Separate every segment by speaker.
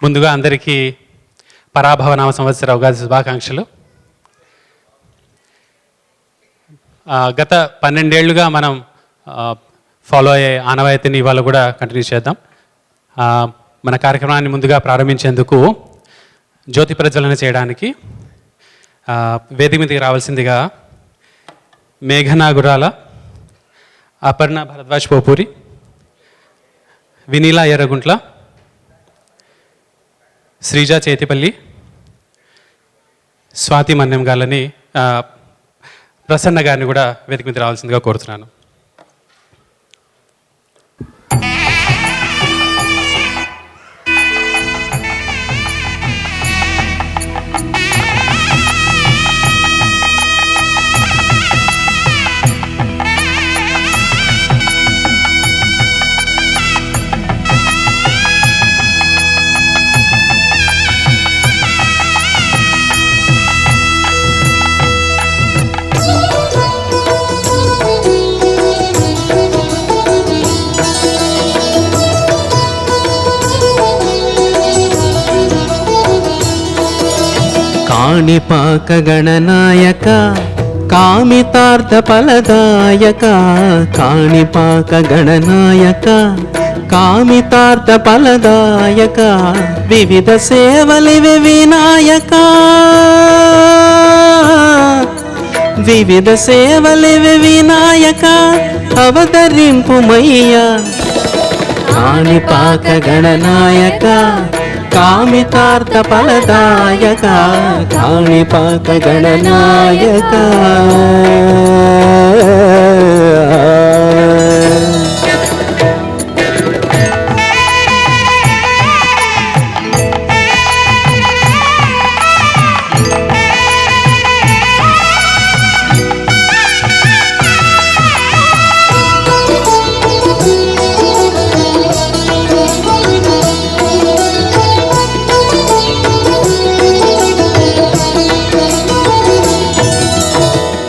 Speaker 1: ముందుగా అందరికీ పరాభవనామ సంవత్సర ఉగాది శుభాకాంక్షలు. గత 12 ఏళ్లుగా మనం ఫాలో అయ్యే ఆనవాయితీని ఇవాళ కూడా కంటిన్యూ చేద్దాం. మన కార్యక్రమాన్ని ముందుగా ప్రారంభించేందుకు జ్యోతి ప్రజ్వలన చేయడానికి వేదిక మీదకి రావాల్సిందిగా మేఘనా గురాల, అపర్ణ భరద్వాజ్ పోపూరి, వినీలా ఎర్రగుంట్ల, శ్రీజ చేతిపల్లి, స్వాతి మన్యం గాలని, ప్రసన్న గారిని కూడా వేదిక మీద రావాల్సిందిగా కోరుతున్నాను.
Speaker 2: కాణిపాక గణనాయక కామితార్థ ఫలదాయక, కాణిపాక గణనాయక కామితార్థ ఫలదాయక, వివిధ సేవలివి వినాయక, వివిధ సేవలివి వినాయక, అవతరింపుమయ్యా. కాణిపాక గణనాయక కామితార్థ ఫలదాయక, కాణిపాక గణనాయక.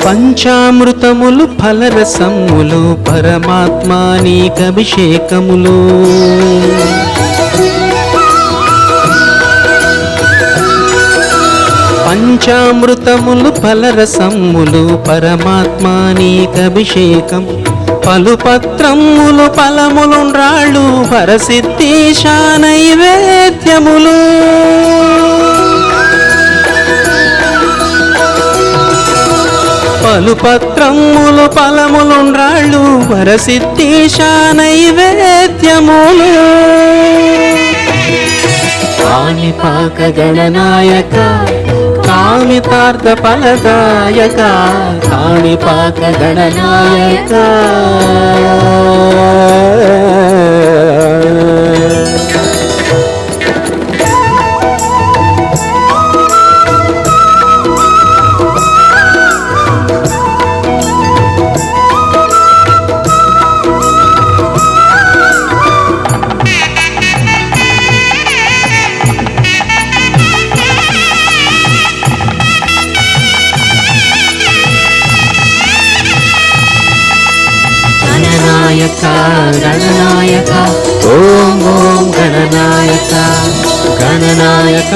Speaker 2: పంచామృతములు ఫలరసములు పరమాత్మా నీకభిషేకములు, పంచామృతములు ఫలరసములు పరమాత్మా నీకభిషేకం, పలుపత్రములు ఫలములుండ్రాళ్ళు పరసిద్ధీశా నైవేద్యములు, పలుపత్రములు ఫలములుండ్రాళ్ళు వరసిద్ధీశా నైవేద్యములు. కాణిపాక గణనాయక కామితార్థ ఫలదాయక, కాణిపాక గణనాయక. గణనాయక ఓం ఓం గణనాయక, గణనాయక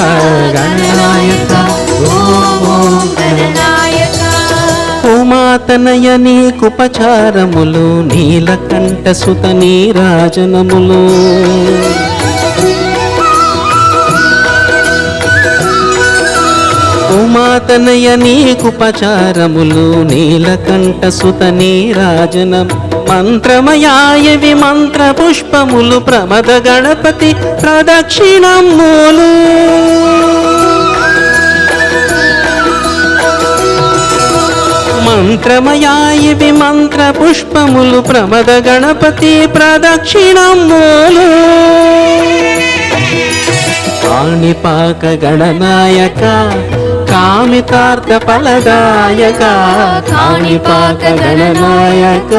Speaker 2: గణనాయక ఓం ఓం గణనాయక. ఉమాతనయ నీకుపచారములు నీలకంఠ సుత నీరాజనములు, ఉమాతనయ నీకుపచారములు నీలకంఠ సుత నీరాజనం, మంత్రమయాయవి మంత్ర పుష్పములు ప్రమద గణపతి ప్రదక్షిణములు, మంత్రమయాయవి మంత్ర పుష్పములు ప్రమద గణపతి ప్రదక్షిణములు. కాణిపాక గణనాయక కామితార్థ ఫలదాయక, కాణిపాక గణనాయక.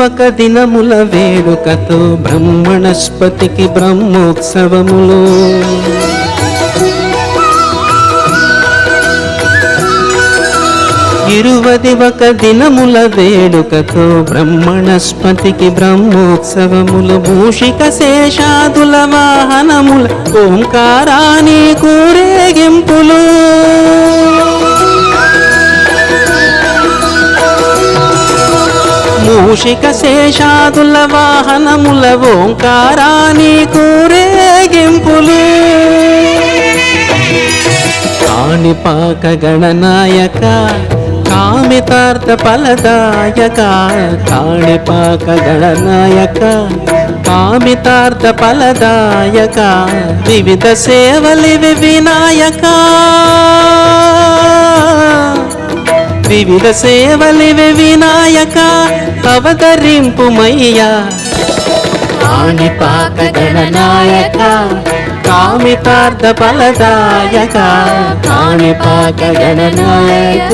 Speaker 2: ఒక దినముల వేడుకతో బ్రహ్మణస్పతికి బ్రహ్మోత్సవములు. ఒక దినముల వేడుకతో బ్రహ్మణస్పతికి బ్రహ్మోత్సవములు. మూషిక శేషాదుల వాహనముల ఓంకారాని కూరేగింపులు. మూషిక శేషాదుల వాహనముల ఓంకారాని కూరేగింపులు. కాణిపాక గణనాయక కామితార్థ ఫలదాయక. కాణిపాక గణనాయక కామితార్థ ఫలదాయక. వివిధ సేవలివి వినాయక. వివిధ సేవలివి వినాయక అవతరింపుమయ్యా. కాణిపాక గణనాయక కామితార్థ ఫలదాయక. కాణిపాక గణనాయక.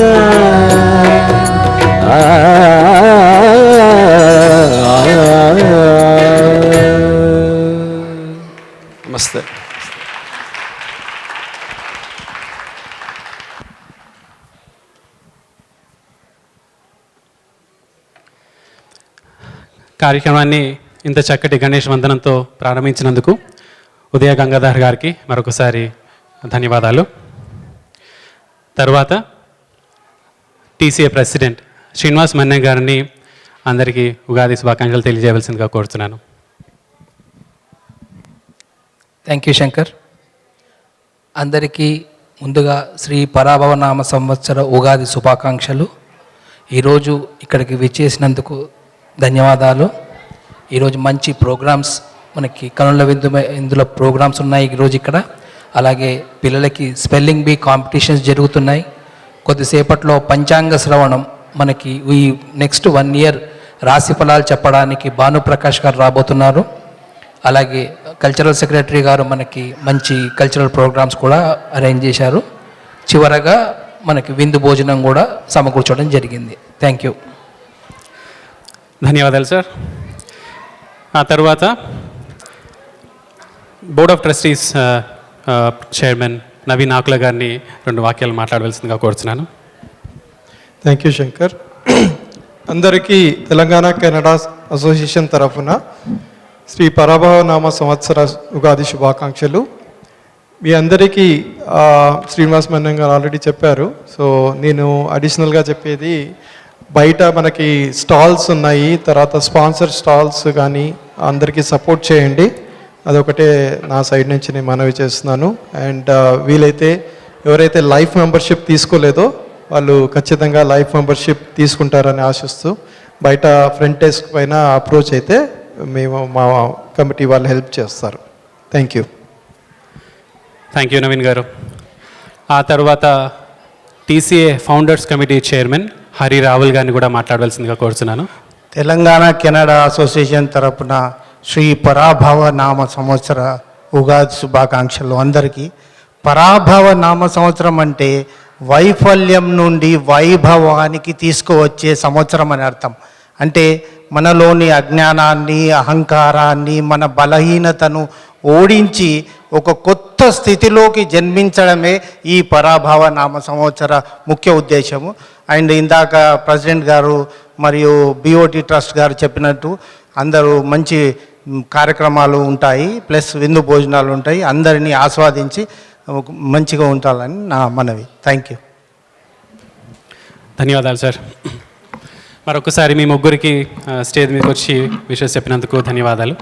Speaker 1: నమస్తే. కార్యక్రమాన్ని ఇంత చక్కటి గణేష్ వందనంతో ప్రారంభించినందుకు ఉదయ గంగాధర్ గారికి మరొకసారి ధన్యవాదాలు. తర్వాత టీసీఏ ప్రెసిడెంట్ శ్రీనివాస్ మన్నే గారిని అందరికీ ఉగాది శుభాకాంక్షలు తెలియజేయవలసిందిగా కోరుతున్నాను.
Speaker 3: Thank you Shankar. అందరికీ ముందుగా శ్రీ పరాభవనామ సంవత్సర ఉగాది శుభాకాంక్షలు. ఈరోజు ఇక్కడికి విచ్చేసినందుకు ధన్యవాదాలు. ఈరోజు మంచి ప్రోగ్రామ్స్ మనకి కనుల విందు ఇందులో ప్రోగ్రామ్స్ ఉన్నాయి ఈరోజు ఇక్కడ. అలాగే పిల్లలకి స్పెల్లింగ్ బీ కాంపిటీషన్స్ జరుగుతున్నాయి. కొద్దిసేపట్లో పంచాంగ శ్రవణం మనకి ఈ నెక్స్ట్ 1 year రాశి ఫలాలు చెప్పడానికి భానుప్రకాష్ గారు రాబోతున్నారు. అలాగే కల్చరల్ సెక్రటరీ గారు మనకి మంచి కల్చరల్ ప్రోగ్రామ్స్ కూడా అరేంజ్ చేశారు. చివరగా మనకి విందు భోజనం కూడా సమకూర్చడం జరిగింది. Thank you.
Speaker 1: ధన్యవాదాలు సార్. ఆ తర్వాత board of trustees chairman Naveen Akula గారిని 2 వాక్యాలు మాట్లాడవలసిందిగా కోరుతున్నాను.
Speaker 4: Thank you Shankar. అందరికీ తెలంగాణ కెనడా అసోసియేషన్ తరఫున శ్రీ పరాభవనామ సంవత్సర ఉగాది శుభాకాంక్షలు. మీ అందరికీ శ్రీనివాస్ మన్నం గారు ఆల్రెడీ చెప్పారు. సో నేను అడిషనల్గా చెప్పేది, బయట మనకి స్టాల్స్ ఉన్నాయి, తర్వాత స్పాన్సర్ స్టాల్స్ కానీ అందరికీ సపోర్ట్ చేయండి. అదొకటే నా సైడ్ నుంచి నేను మనవి చేస్తున్నాను. అండ్ వీలైతే ఎవరైతే లైఫ్ మెంబర్షిప్ తీసుకోలేదో వాళ్ళు ఖచ్చితంగా లైఫ్ మెంబర్షిప్ తీసుకుంటారని ఆశిస్తూ బయట ఫ్రంట్ డెస్క్ పైన అప్రోచ్ అయితే మేము మా కమిటీ వాళ్ళు హెల్ప్ చేస్తారు. Thank you.
Speaker 1: Thank you Naveen garu. ఆ తర్వాత TCA founders committee chairman Hari Ravul గారిని కూడా మాట్లాడవలసిందిగా కోరుతున్నాను.
Speaker 5: తెలంగాణ కెనడా అసోసియేషన్ తరపున శ్రీ పరాభవ నామ సంవత్సర ఉగాది శుభాకాంక్షలు అందరికీ. పరాభవ నామ సంవత్సరం అంటే వైఫల్యం నుండి వైభవానికి తీసుకువచ్చే సంవత్సరం అని అర్థం. అంటే మనలోని అజ్ఞానాన్ని, అహంకారాన్ని, మన బలహీనతను ఓడించి ఒక కొత్త స్థితిలోకి జన్మించడమే ఈ పరాభవ నామ సంవత్సర ముఖ్య ఉద్దేశము. అండ్ ఇందాక ప్రెసిడెంట్ గారు మరియు బిఓటి ట్రస్ట్ గారు చెప్పినట్టు అందరూ మంచి కార్యక్రమాలు ఉంటాయి, ప్లస్ విందు భోజనాలు ఉంటాయి. అందరినీ ఆస్వాదించి మంచిగా ఉండాలని నా మనవి. Thank you.
Speaker 1: ధన్యవాదాలు సార్. మరొకసారి మీ ముగ్గురికి స్టేజ్ మీదకి వచ్చి విషయం చెప్పినందుకు ధన్యవాదాలు.